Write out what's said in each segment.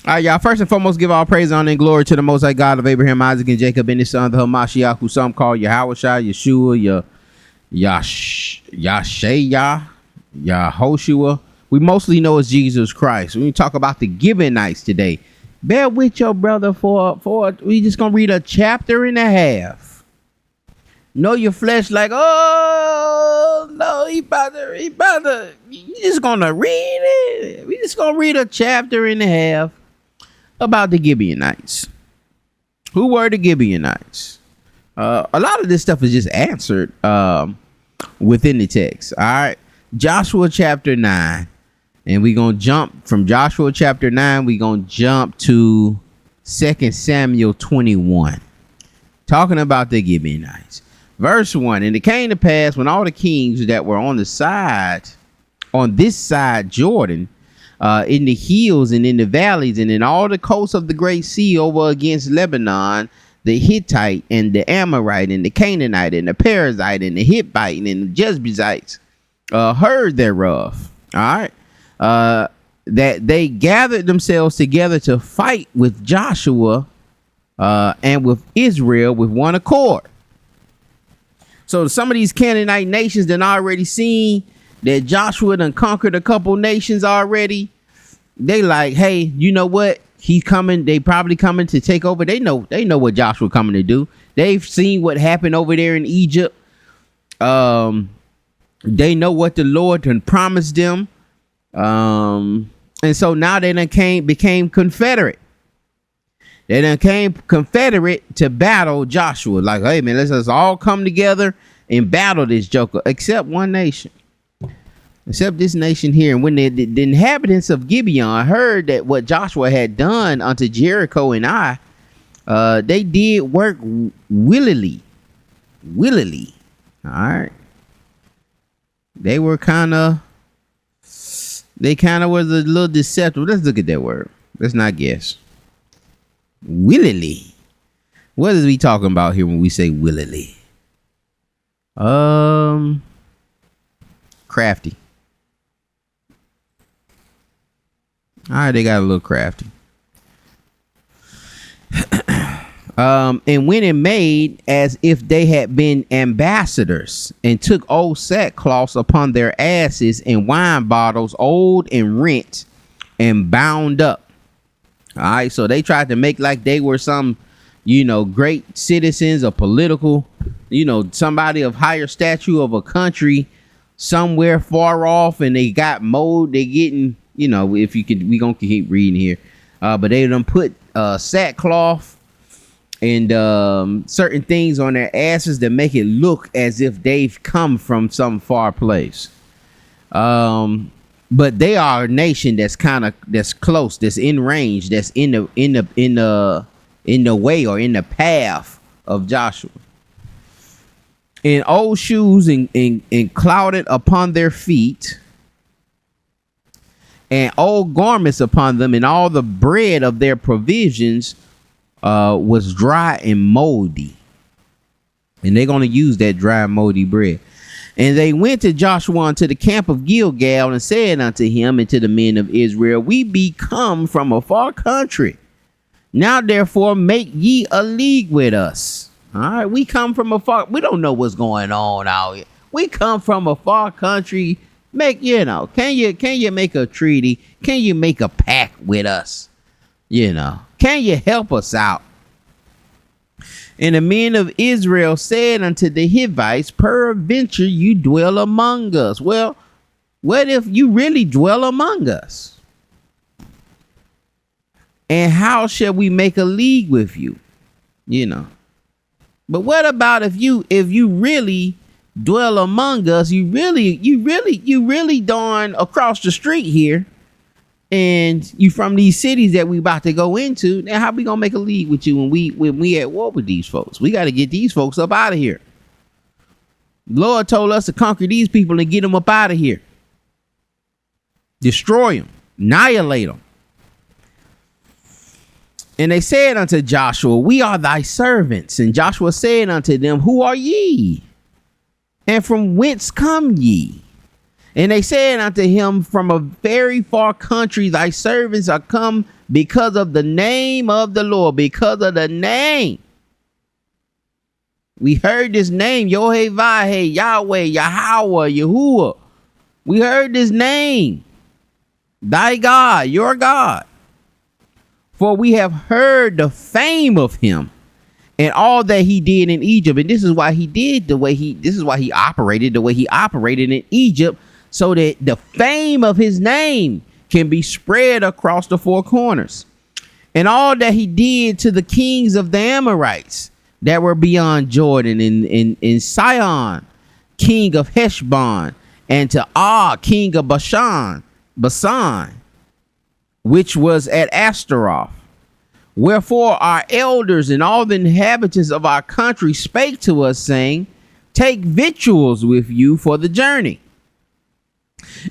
All right, y'all. First and foremost, give all praise, honor, and glory to the Most High God of Abraham, Isaac, and Jacob, and his son, the Hamashiach, who some call Yahushua, Yeshua, Yahoshua. We mostly know as Jesus Christ. When we talk about the Gibeonites today, bear with your brother for we just gonna read a chapter and a half. Know your flesh like, oh no, he about to. You just gonna read it. We just gonna read a chapter and a half about the Gibeonites. Who were the Gibeonites? A lot of this stuff is just answered within the text. All right, Joshua chapter 9, and we're gonna jump from Joshua chapter 9. We're gonna jump to 2 Samuel 21, talking about the Gibeonites. Verse 1: And it came to pass when all the kings that were on this side Jordan, in the hills and in the valleys and in all the coasts of the great sea over against Lebanon, the Hittite and the Amorite and the Canaanite and the Perizzite and the Hittite and the Jebusites heard thereof. All right. That they gathered themselves together to fight with Joshua and with Israel with one accord. So some of these Canaanite nations done already seen that Joshua done conquered a couple nations already. They like, hey, you know what? He's coming. They probably coming to take over. They know what Joshua coming to do. They've seen what happened over there in Egypt. They know what the Lord done promised them. And so now they done became confederate. They done came confederate to battle Joshua. Like, hey man, let's all come together and battle this joker, except one nation. Except this nation here. And when the inhabitants of Gibeon heard that what Joshua had done unto Jericho and Ai, they did work willily. All right. They kind of was a little deceptive. Let's look at that word. Let's not guess. Willily. What is we talking about here when we say willily? Crafty. All right, they got a little crafty. And went and made as if they had been ambassadors, and took old sackcloths upon their asses, and wine bottles old and rent, and bound up. All right, so they tried to make like they were some, great citizens, a political, somebody of higher stature of a country somewhere far off, and they got mold. They getting, if you could, we gonna keep reading here, but they done put sackcloth and certain things on their asses that make it look as if they've come from some far place. But they are a nation that's close, that's in range, that's in the way or in the path of Joshua. In old shoes and clouded upon their feet, and old garments upon them, and all the bread of their provisions was dry and moldy. And they're going to use that dry and moldy bread. And they went to Joshua unto the camp of Gilgal, and said unto him and to the men of Israel, we be come from a far country. Now therefore make ye a league with us. All right, we come from a far, we don't know what's going on out here. We come from a far country. Can you make a treaty? Can you make a pact with us? Can you help us out? And the men of Israel said unto the Hivites, peradventure you dwell among us. Well, what if you really dwell among us? And how shall we make a league with you? But what about if you really dwell among us, you really darn across the street here, and you from these cities that we about to go into? Now how we gonna make a league with you when we at war with these folks? We got to get these folks up out of here. Lord told us to conquer these people and get them up out of here, destroy them, annihilate them. And they said unto Joshua, we are thy servants. And Joshua said unto them, who are ye? And from whence come ye? And they said unto him, from a very far country, thy servants are come because of the name of the Lord, because of the name. We heard this name, Yohevah, Yahweh, Yahweh, Yahuwah. We heard this name, thy God, your God. For we have heard the fame of him and all that he did in Egypt. And this is why he did this is why he operated the way he operated in Egypt, so that the fame of his name can be spread across the four corners. And all that he did to the kings of the Amorites that were beyond Jordan, in Sihon, king of Heshbon, and to Og, king of Basan, which was at Ashtaroth. Wherefore our elders and all the inhabitants of our country spake to us, saying, take victuals with you for the journey,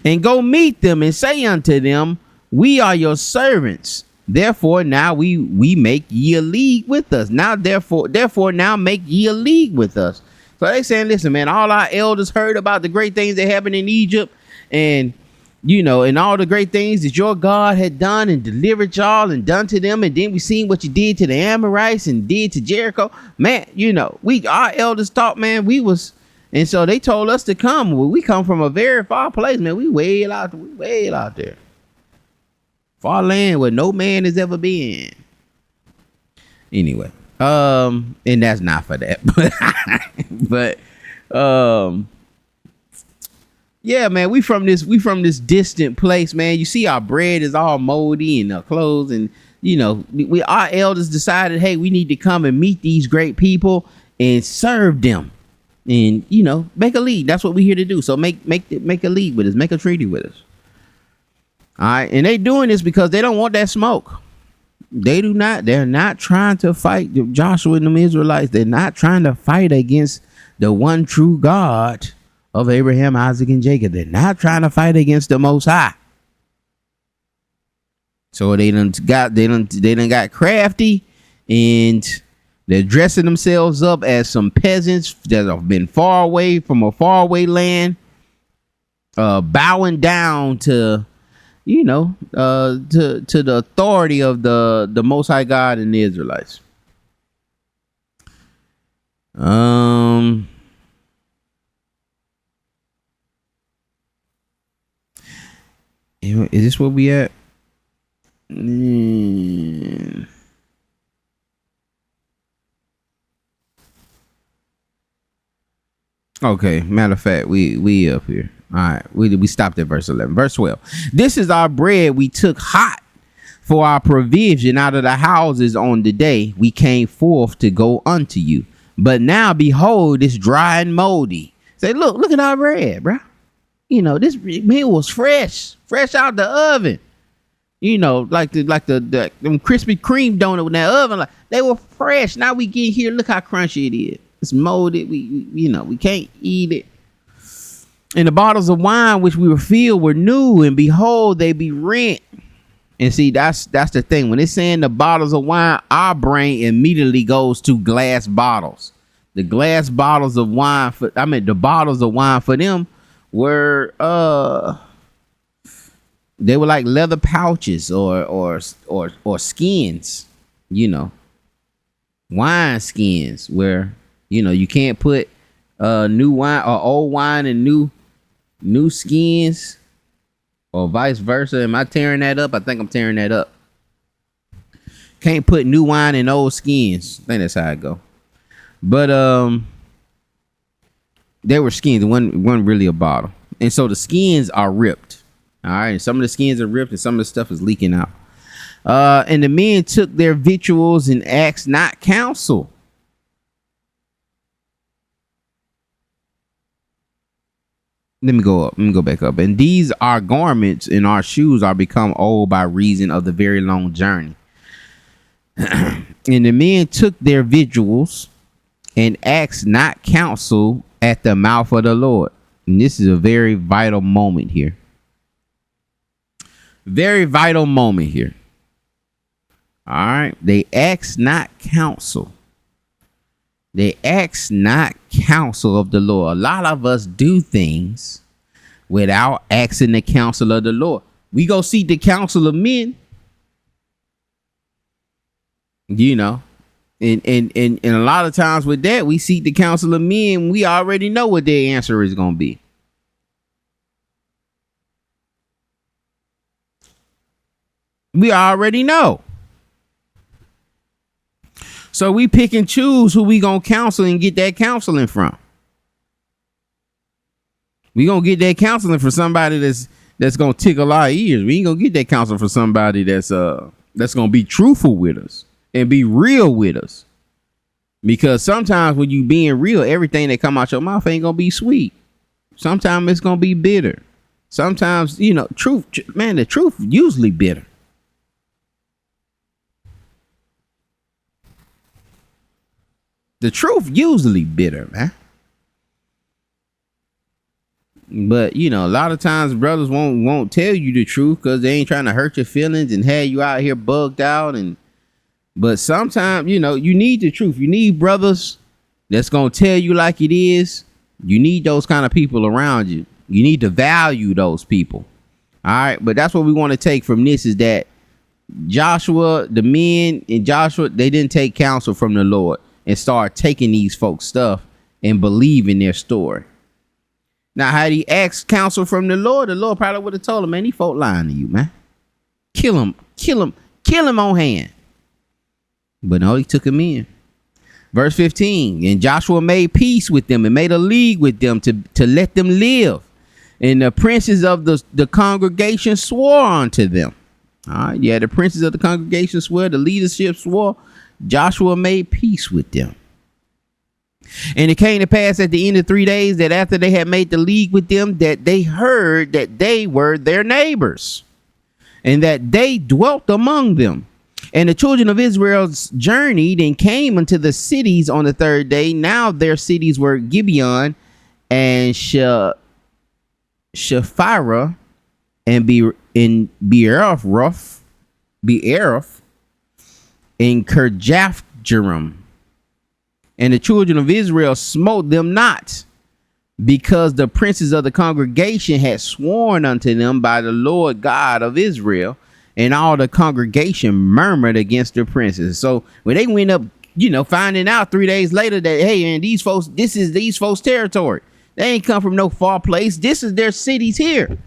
and go meet them, and say unto them, we are your servants. Therefore now we make ye a league with us. Now therefore now make ye a league with us. So they saying, listen, man, all our elders heard about the great things that happened in Egypt, and and all the great things that your God had done and delivered y'all and done to them. And then we seen what you did to the Amorites and did to Jericho. Man, our elders thought, man, and so they told us to come. Well, we come from a very far place, man. We way out there. Far land where no man has ever been. Anyway, and that's not for that. But yeah, man, we from this distant place, man. You see our bread is all moldy and our clothes, and our elders decided, hey, we need to come and meet these great people and serve them, and make a league. That's what we're here to do. So make a league with us, make a treaty with us. All right, and they doing this because they don't want that smoke. They're not trying to fight Joshua and them Israelites. They're not trying to fight against the one true God of Abraham, Isaac, and Jacob. They're not trying to fight against the Most High. So they done got crafty, and they're dressing themselves up as some peasants that have been far away from a faraway land, bowing down to to the authority of the Most High God and the Israelites. Is this where we at? Okay, matter of fact, we up here. All right, we stopped at verse 11. Verse 12. This is our bread we took hot for our provision out of the houses on the day we came forth to go unto you. But now behold, it's dry and moldy. Say, look at our bread, bro. This meal was fresh out the oven. Like the them Krispy Kreme donut in that oven, like they were fresh. Now we get here, look how crunchy it is. It's molded. We can't eat it. And the bottles of wine which we were filled were new, and behold, they be rent. And see, that's the thing. When it's saying the bottles of wine, our brain immediately goes to glass bottles. The glass bottles of wine the bottles of wine for them were they were like leather pouches or skins, wine skins, where you can't put new wine or old wine in new skins, or vice versa. Am I tearing that up? I think I'm tearing that up. Can't put new wine in old skins. I think that's how it go. But they were skins. One really a bottle, and so the skins are ripped. All right, and some of the skins are ripped, and some of the stuff is leaking out. And the men took their victuals and asked not counsel. Let me go back up. And these our garments and our shoes are become old by reason of the very long journey. And the men took their victuals and asked not counsel at the mouth of the Lord. And this is a very vital moment here. Very vital moment here. All right. They asked not counsel. They ask not counsel of the Lord. A lot of us do things without asking the counsel of the Lord. We go seek the counsel of men, you know, and a lot of times with that, we seek the counsel of men. We already know what their answer is going to be. We already know. So we pick and choose who we going to counsel and get that counseling from. We going to get that counseling for somebody that's going to tickle our ears. We ain't going to get that counsel for somebody that's going to be truthful with us and be real with us. Because sometimes when you being real, everything that come out your mouth ain't going to be sweet. Sometimes it's going to be bitter. Sometimes, you know, the truth usually bitter. The truth usually bitter, man. But, you know, a lot of times brothers won't tell you the truth because they ain't trying to hurt your feelings and have you out here bugged out. But sometimes, you know, you need the truth. You need brothers that's going to tell you like it is. You need those kind of people around you. You need to value those people. All right. But that's what we want to take from this is that Joshua, the men in Joshua, they didn't take counsel from the Lord and start taking these folks' stuff and believing their story. Now, had he asked counsel from the Lord probably would have told him, man, these folk lying to you, man. Kill him on hand. But no, he took him in. Verse 15, and Joshua made peace with them and made a league with them to let them live. And the princes of the congregation swore unto them. All right, yeah, the princes of the congregation swore, the leadership swore. Joshua made peace with them. And it came to pass at the end of 3 days that after they had made the league with them, that they heard that they were their neighbors and that they dwelt among them. And the children of Israel journeyed and came unto the cities on the third day. Now their cities were Gibeon and Shephirah and Beeroth and Kirjathjearim. And the children of Israel smote them not, because the princes of the congregation had sworn unto them by the Lord God of Israel, and all the congregation murmured against the princes. So when they went up, you know, finding out 3 days later that, hey, man, these folks, this is these folks' territory. They ain't come from no far place. This is their cities here.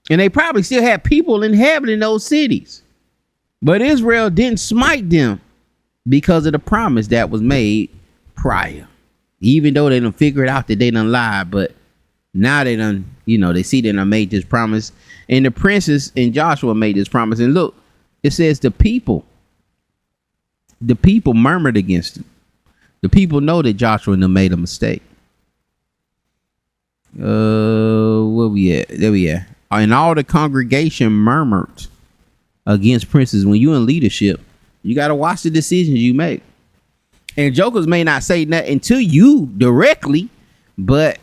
And they probably still had people inhabiting those cities. But Israel didn't smite them because of the promise that was made prior. Even though they done figured out that they done lied, but now they done, you know, they see they done made this promise. And the princes and Joshua made this promise. And look, it says the people murmured against him. The people know that Joshua and them made a mistake. Where we at? There we are. And all the congregation murmured against princes. When you in leadership, you got to watch the decisions you make. And jokers may not say nothing to you directly, but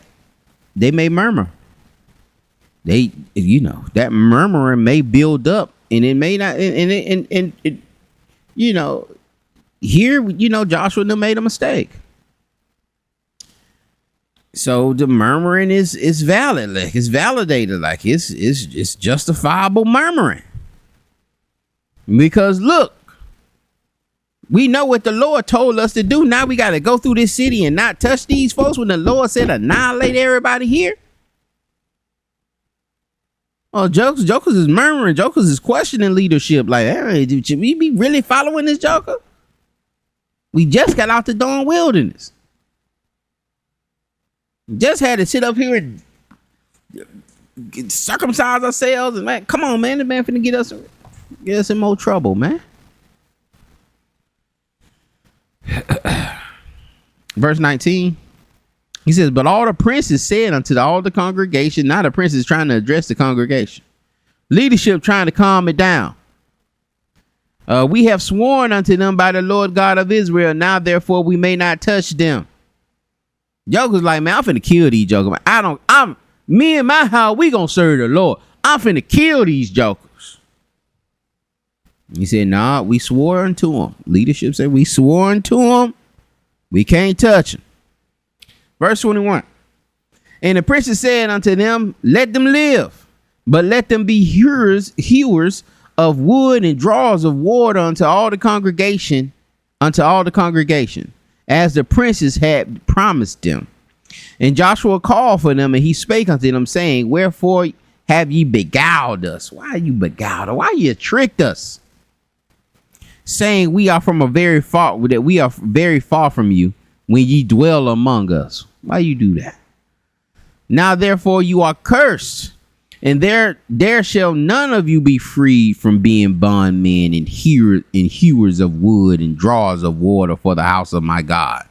they may murmur. They, you know, that murmuring may build up, and it may not. And you know, here, you know, Joshua made a mistake. So the murmuring is valid, like it's validated, like it's justifiable murmuring. Because look, we know what the Lord told us to do. Now we got to go through this city and not touch these folks when the Lord said annihilate everybody here. Oh, jokers is murmuring. Jokers is questioning leadership. Like, hey, should we be really following this joker? We just got out the darn wilderness. Just had to sit up here and circumcise ourselves. And man, come on, man. The man finna get us in more trouble, man. Verse 19. He says, but all the princes said unto all the congregation, now the prince is trying to address the congregation. Leadership trying to calm it down. We have sworn unto them by the Lord God of Israel. Now, therefore, we may not touch them. Jokers like, man, I'm finna kill these jokers. Me and my house, we gonna serve the Lord. I'm finna kill these jokers. He said, nah, we swore unto them. Leadership said, we swore unto them. We can't touch them. Verse 21. And the princes said unto them, let them live, but let them be hewers of wood and drawers of water unto all the congregation, as the princes had promised them. And Joshua called for them, and he spake unto them, saying, wherefore have ye beguiled us? Why you beguiled us? Why you tricked us? Saying, we are very far from you, when ye dwell among us. Why you do that? Now therefore you are cursed, and there shall none of you be freed from being bondmen and hewers of wood and drawers of water for the house of my God.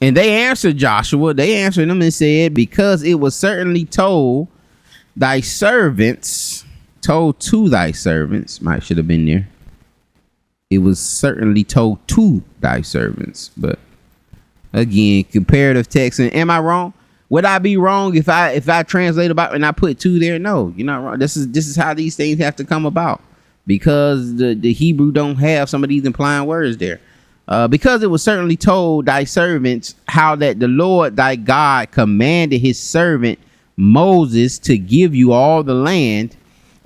And they answered Joshua, they answered him and said, because it was certainly told to thy servants, might should have been there. It was certainly told to thy servants. But again, comparative text. And am I wrong? Would I be wrong if I translate about and I put two there? No, you're not wrong. This is how these things have to come about, because the Hebrew don't have some of these implying words there. Because it was certainly told thy servants how that the Lord thy God commanded his servant Moses to give you all the land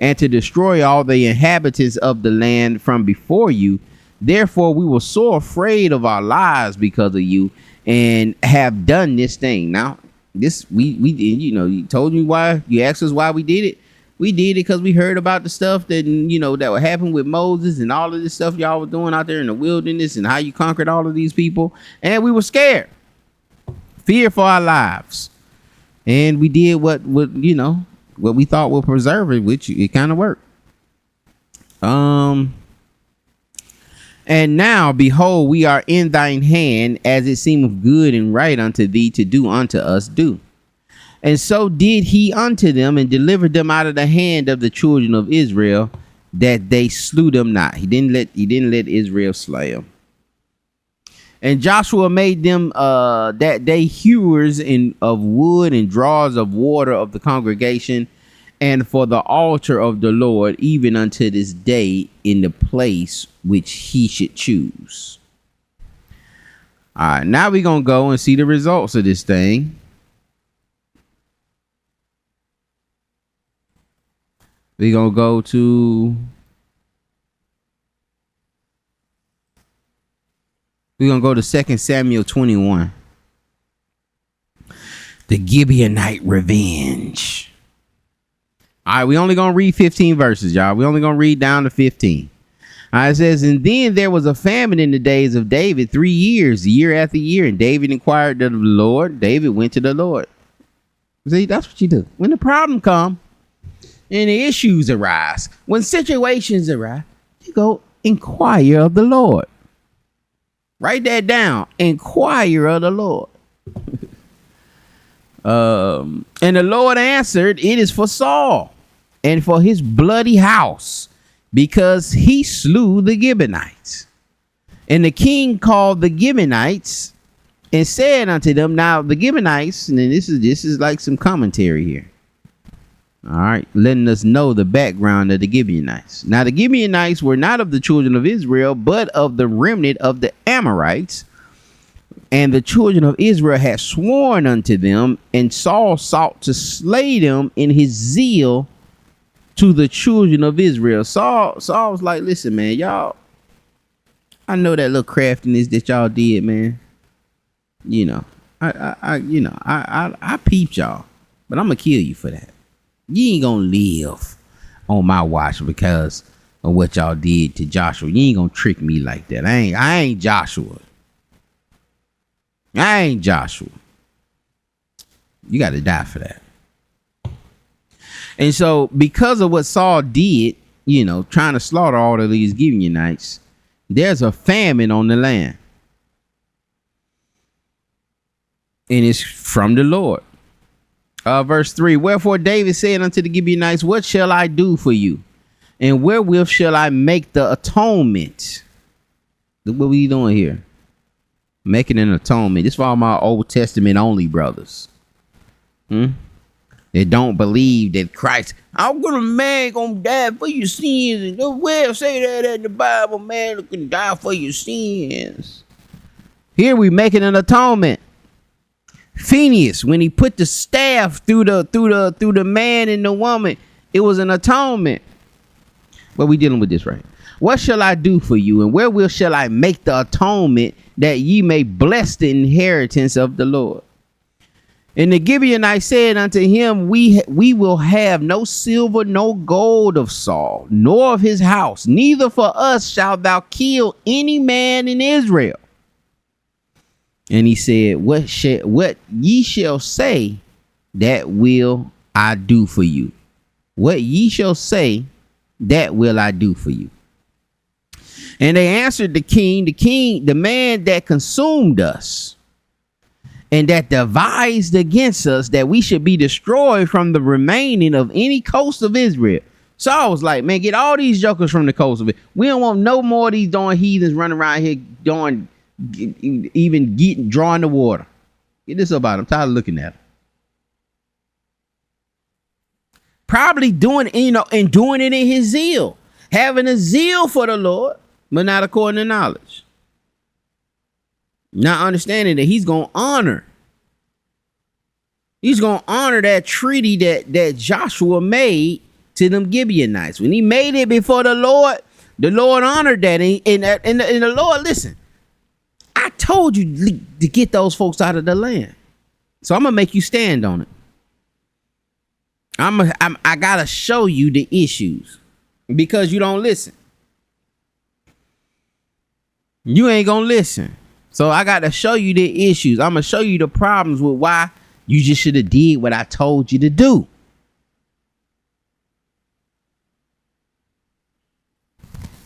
and to destroy all the inhabitants of the land from before you. Therefore we were so afraid of our lives because of you, and have done this thing. Now this we did, you told me why, you asked us why we did it. We did it because we heard about the stuff that, that would happen with Moses and all of this stuff y'all were doing out there in the wilderness, and how you conquered all of these people. And we were scared, fear for our lives. And we did what we thought would preserve it, which it kind of worked. And now, behold, we are in thine hand, as it seemeth good and right unto thee to do unto us, do. And so did he unto them, and delivered them out of the hand of the children of Israel, that they slew them not. He didn't let Israel slay them. And Joshua made them that day hewers of wood and drawers of water of the congregation, and for the altar of the Lord, even unto this day, in the place which he should choose. All right, now we're going to go and see the results of this thing. We're going to go to 2 Samuel 21. The Gibeonite revenge. All right, we only going to read 15 verses, y'all. We only going to read down to 15. All right, it says, and then there was a famine in the days of David 3 years, year after year. And David inquired of the Lord. David went to the Lord. See, that's what you do. When the problem comes and the issues arise, when situations arise, you go inquire of the Lord. Write that down. Inquire of the Lord. And the Lord answered, it is for Saul and for his bloody house, because he slew the Gibeonites. And the king called the Gibeonites and said unto them, now the Gibeonites, and then this is like some commentary here. All right, letting us know the background of the Gibeonites. Now the Gibeonites were not of the children of Israel, but of the remnant of the Amorites. And the children of Israel had sworn unto them, and Saul sought to slay them in his zeal to the children of Israel. Saul was like, listen, man, y'all, I know that little craftiness that y'all did, man. I peeped y'all, but I'm gonna kill you for that. You ain't gonna live on my watch because of what y'all did to Joshua. You ain't gonna trick me like that. I ain't Joshua. I ain't Joshua. You got to die for that. And so because of what Saul did, trying to slaughter all of these Gibeonites, there's a famine on the land. And it's from the Lord. Verse 3, wherefore David said unto the Gibeonites, what shall I do for you? And wherewith shall I make the atonement? Look what we doing here. Making an atonement. This for all my Old Testament only brothers. They don't believe that Christ, I'm gonna die for your sins. And nowhere say that in the Bible, man can die for your sins. Here we making an atonement. Phineas, when he put the staff through the man and the woman, it was an atonement. But we dealing with this right. What shall I do for you, and wherewith shall I make the atonement, that ye may bless the inheritance of the Lord? And the Gibeonites said unto him, we will have no silver, no gold of Saul, nor of his house. Neither for us shalt thou kill any man in Israel. And he said, what ye shall say, that will I do for you. What ye shall say, that will I do for you. And they answered the king, the man that consumed us, and that devised against us, that we should be destroyed from the remaining of any coast of Israel. So I was like, man, get all these jokers from the coast of it. We don't want no more of these darn heathens running around here drawing the water. Get this up out. I'm tired of looking at them. Probably doing it, and doing it in his zeal, having a zeal for the Lord, but not according to knowledge. Not understanding that he's going to honor. He's going to honor that treaty that Joshua made to them Gibeonites. When he made it before the Lord honored that. And the Lord, listen, I told you to get those folks out of the land. So I'm going to make you stand on it. I got to show you the issues because you don't listen. You ain't going to listen. So I got to show you the issues. I'm going to show you the problems with why you just should have did what I told you to do.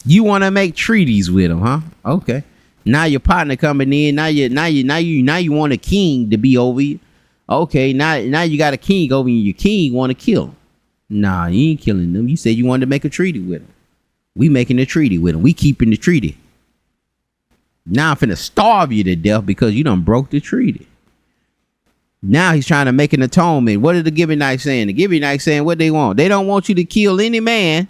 You want to make treaties with them, huh? Okay. Now your partner coming in. Now you want a king to be over you. Okay. Now you got a king over you. Your king want to kill him. Nah, you ain't killing them. You said you wanted to make a treaty with them. We making a treaty with them. We keeping the treaty. Now I'm finna starve you to death because you done broke the treaty. Now he's trying to make an atonement. What are the Gibeonites saying? The Gibeonites saying what they want. They don't want you to kill any man.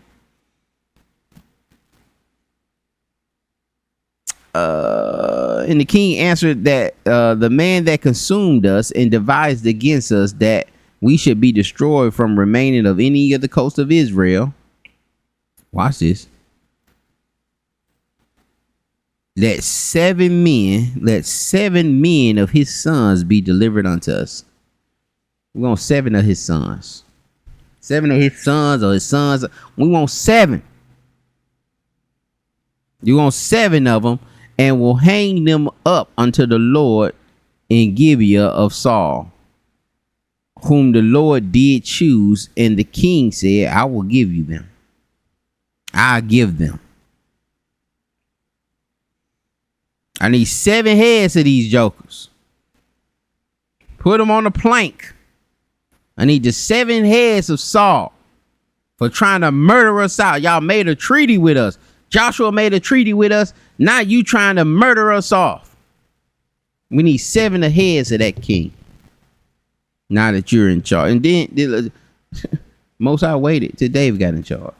And the king answered that the man that consumed us and devised against us, that we should be destroyed from remaining of any of the coast of Israel. Watch this. Let seven men of his sons be delivered unto us. We want 7 of his sons. 7 of his sons or his sons. We want 7. You want 7 of them, and will hang them up unto the Lord in Gibeah of Saul, whom the Lord did choose. And the king said, I will give you them. I'll give them. I need 7 heads of these jokers. Put them on a plank. I need the 7 heads of Saul for trying to murder us out. Y'all made a treaty with us. Joshua made a treaty with us. Now you trying to murder us off. We need 7 heads of that king. Now that you're in charge. And then Most High waited till David got in charge.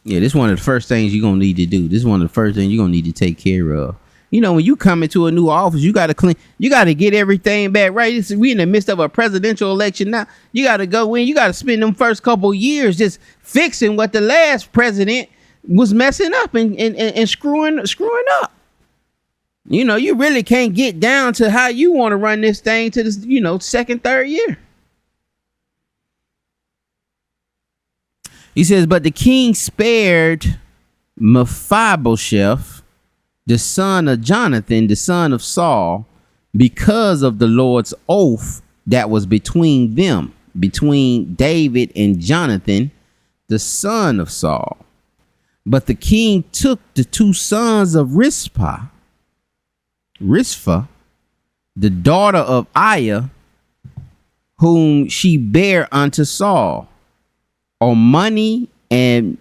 Yeah, this is one of the first things you're going to need to do. This is one of the first things you're going to need to take care of. You know, when you come into a new office, you got to get everything back right. We in the midst of a presidential election now. You got to go in. You got to spend them first couple years just fixing what the last president was messing up and screwing up. You know, you really can't get down to how you want to run this thing to the, second, third year. He says, but the king spared Mephibosheth, the son of Jonathan, the son of Saul, because of the Lord's oath that was between them, between David and Jonathan, the son of Saul. But the king took the 2 sons of Rizpah, the daughter of Aiah, whom she bare unto Saul, Money and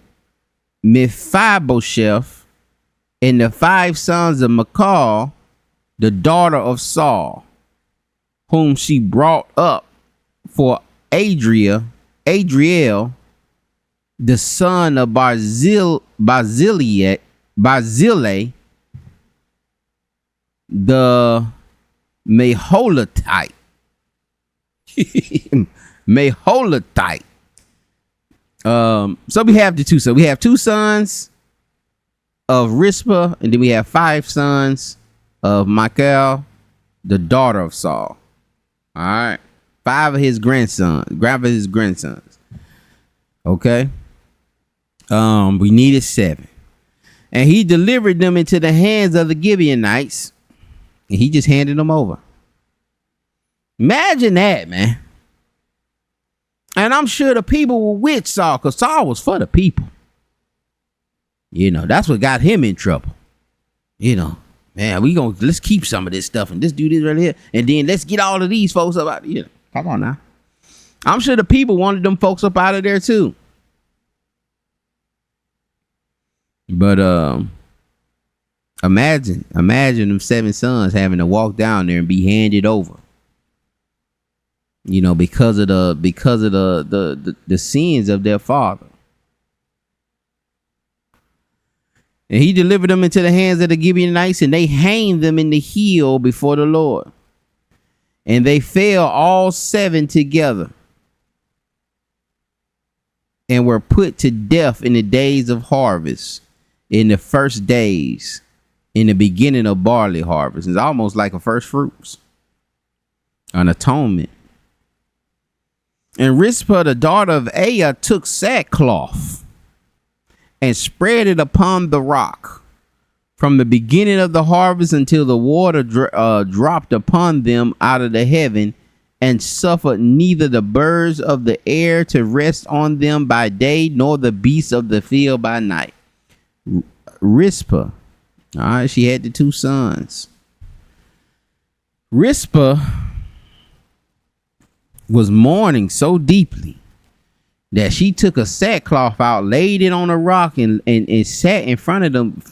Mephibosheth, and the 5 sons of Michal, the daughter of Saul, whom she brought up for Adriel, the son of Barzillai, the Meholatite. Meholatite. So we have the two. So we have two sons of Rizpah, and then we have 5 sons of Michal, the daughter of Saul. All right, 5 of his grandsons. Okay. We needed 7, and he delivered them into the hands of the Gibeonites, and he just handed them over. Imagine that, man. And I'm sure the people were with Saul, because Saul was for the people. You know, that's what got him in trouble. You know, man, let's keep some of this stuff and let's do this right here. And then let's get all of these folks up out of here. Come on now. I'm sure the people wanted them folks up out of there too. But imagine them 7 sons having to walk down there and be handed over. You know, because of the sins of their father. And he delivered them into the hands of the Gibeonites, and they hanged them in the hill before the Lord. And they fell all 7 together, and were put to death in the days of harvest, in the first days, in the beginning of barley harvest. It's almost like a first fruits, an atonement. And Rizpah, the daughter of Aiah, took sackcloth and spread it upon the rock from the beginning of the harvest until the water dropped upon them out of the heaven, and suffered neither the birds of the air to rest on them by day, nor the beasts of the field by night. Rizpah, all right, she had the 2 sons. Rizpah was mourning so deeply that she took a sackcloth out, laid it on a rock, and sat in front of them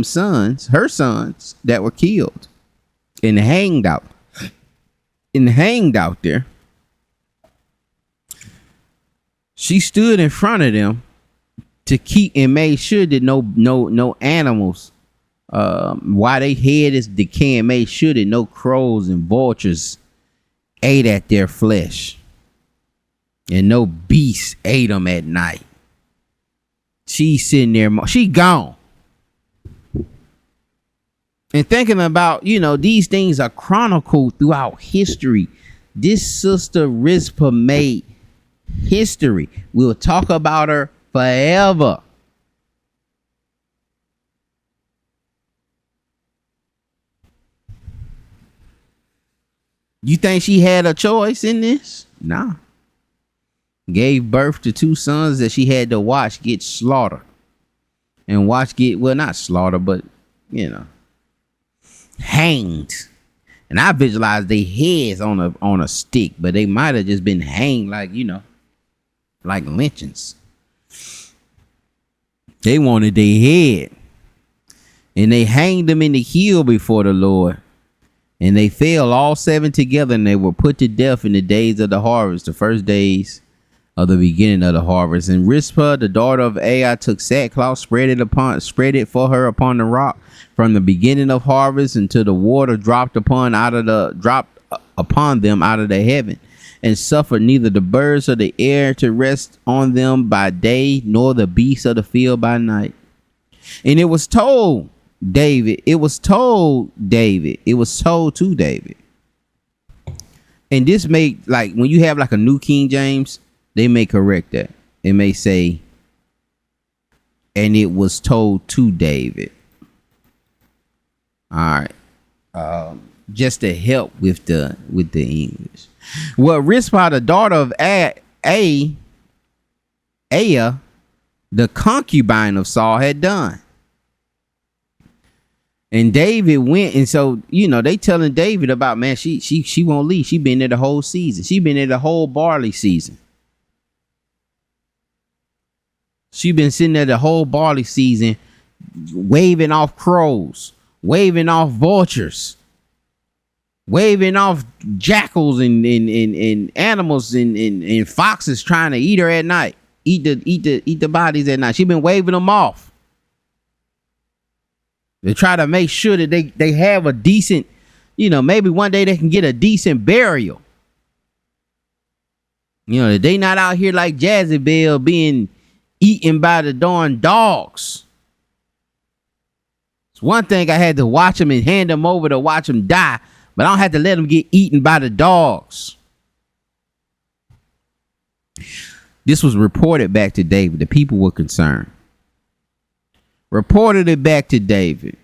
sons, her sons that were killed, and hanged out there. She stood in front of them to keep and made sure that no animals, while they head is decaying, made sure that no crows and vultures ate at their flesh, and no beast ate them at night. She's sitting there, she gone. And thinking about, you know, these things are chronicled throughout history. This sister Rizpah made history. We'll talk about her forever. You think she had a choice in this? Nah. Gave birth to 2 sons that she had to watch get slaughtered. And not slaughtered, but, you know, hanged. And I visualized their heads on a stick, but they might have just been hanged like, you know, like lynchings. They wanted their head. And they hanged them in the hill before the Lord. And they fell all 7 together, and they were put to death in the days of the harvest, the first days of the beginning of the harvest. And Rizpah, the daughter of Aiah, took sackcloth, spread it for her upon the rock from the beginning of harvest until the water dropped upon them out of the heaven, and suffered neither the birds of the air to rest on them by day, nor the beasts of the field by night. And it was told to David. And this may, like, when you have like a New King James, they may correct that. It may say, and it was told to David. All right. Just to help with the English. Well, Rizpah, the daughter of Aiah, the concubine of Saul, had done. And David went, and so, you know, they telling David about, man, she won't leave. She been there the whole season. She been there the whole barley season. She been sitting there the whole barley season, waving off crows, waving off vultures, waving off jackals and animals and foxes trying to eat her at night, eat the bodies at night. She been waving them off. to try to make sure that they have a decent, maybe one day they can get a decent burial. That they not out here like Jezebel being eaten by the darn dogs. It's one thing I had to watch them and hand them over to watch them die, but I don't have to let them get eaten by the dogs. This was reported back to David. The people were concerned. Reported it back to David.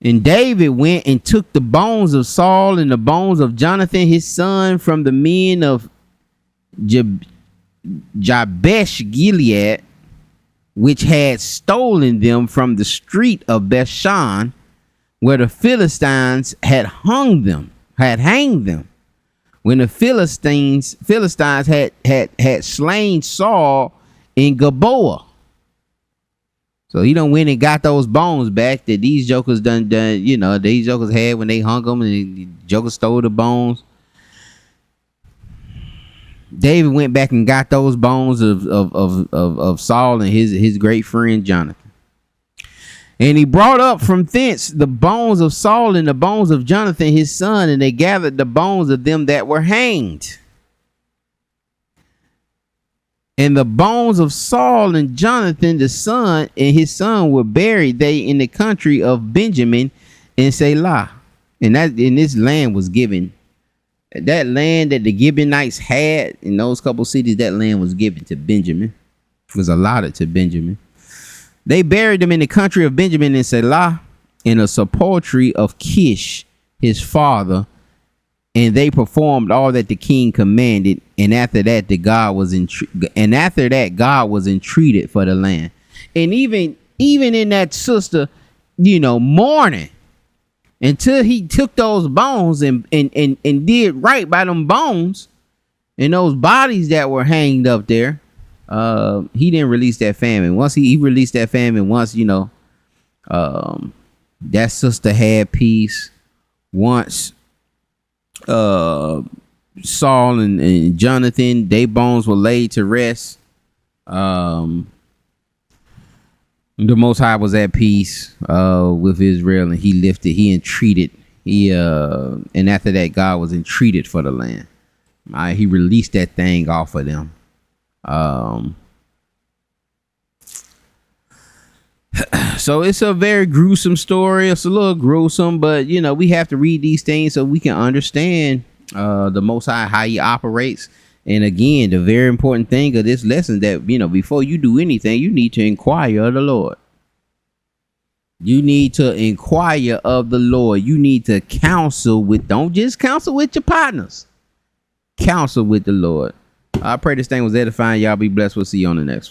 And David went and took the bones of Saul and the bones of Jonathan, his son, from the men of Jabesh Gilead, which had stolen them from the street of Bethshan, where the Philistines had hanged them. When the Philistines had slain Saul in Gilboa. So he done went and got those bones back that these jokers done, these jokers had when they hung them, and the jokers stole the bones. David went back and got those bones of Saul and his great friend Jonathan. And he brought up from thence the bones of Saul and the bones of Jonathan his son, and they gathered the bones of them that were hanged. And the bones of Saul and Jonathan the son and his son were buried they in the country of Benjamin in Selah. And this land was given. That land that the Gibeonites had in those couple cities, that land was given to Benjamin. It was allotted to Benjamin. They buried them in the country of Benjamin in Selah, in a sepulchre of Kish, his father. And they performed all that the king commanded. And after that, God was entreated for the land. And even in that, sister, mourning, until he took those bones and did right by them bones and those bodies that were hanged up there, he didn't release that famine. Once he released that famine, that sister had peace. Once Saul and Jonathan, their bones were laid to rest. The Most High was at peace with Israel, and he entreated. And after that, God was entreated for the land. He released that thing off of them. So it's a very gruesome story. It's a little gruesome, but we have to read these things so we can understand the Most High, how he operates. And again, the very important thing of this lesson that before you do anything, you need to inquire of the Lord. You need to inquire of the Lord. You need to don't just counsel with your partners. Counsel with the Lord. I pray this thing was edifying. Y'all be blessed. We'll see you on the next one.